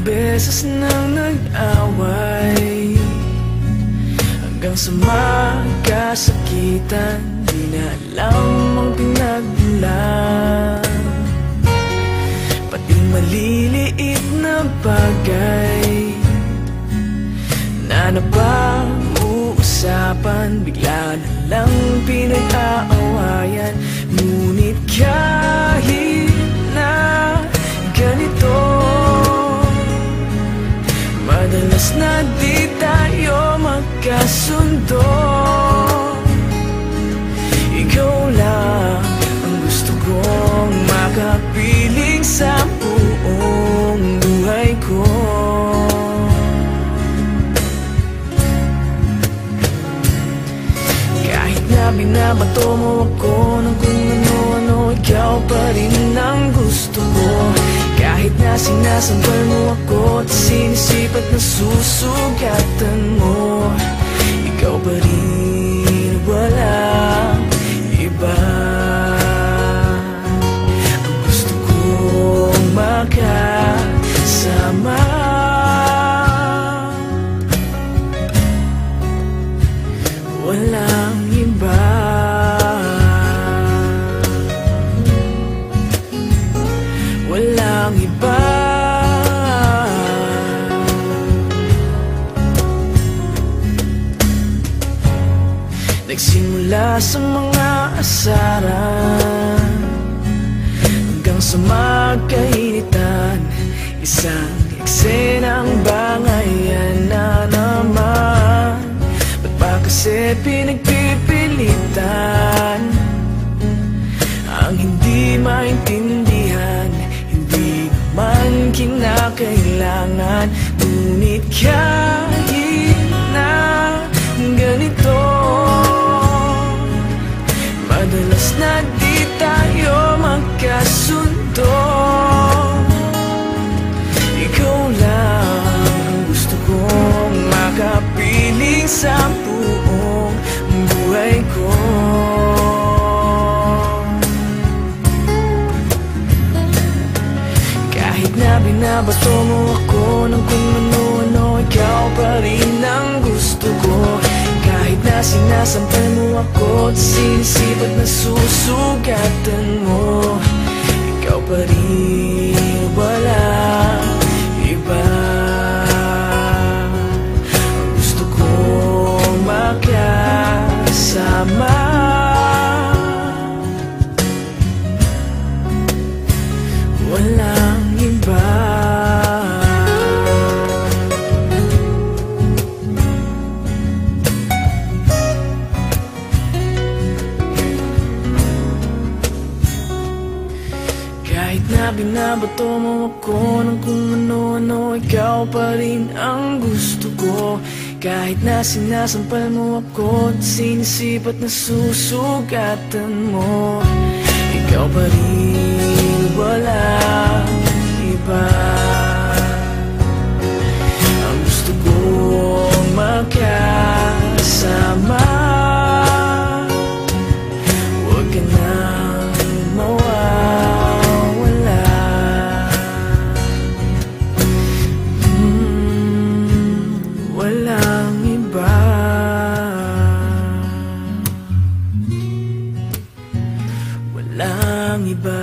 beses nang nag-away, hanggang sa magkasakitan, di na alam ang pinagmulan. Pati maliliit na bagay na napag-uusapan, bigla na lang pinag-aawayan. Ngunit kahit na ganito, madalas na di tayo magkasundo. Ikaw lang ang gusto kong makapiling sa buong buhay ko. Kahit na binabato mo ako ng kung ano-ano, ikaw pa rin ang gusto ko. Kahit na sinasampal mo ako at sinisipat na susugatan mo, ikaw pa rin, walang iba. Ang gusto kong makasama, walang iba. Walang iba. Nagsimula sa mga asaran, hanggang sa magkainitan, isang eksenang bangayan na naman. Ba't ba kasi pinagpipilitan ang hindi maintindihan? Hindi naman kinakailangan. Ngunit kahit na ganito, madalas na di tayo magkasundo. Ikaw lang ang gusto kong makapiling sa buong buhay ko. Kahit na binabato mo ako ng kung ano-ano, ikaw pa rin ang gusto ko. Kahit na sinasampal mo ako at sinisipat na susugatan mo, ikaw pa rin, walang iba. Ang gusto kong makasama, walang iba. Kahit na binabato mo ako ng kung ano-ano, ikaw pa rin ang gusto ko. Kahit na sinasampal mo ako at sinisipat na susugatan mo, ikaw pa rin, walang iba. Ang gusto kong makasama, huwag ka nang mawawala. Walang iba. Walang iba.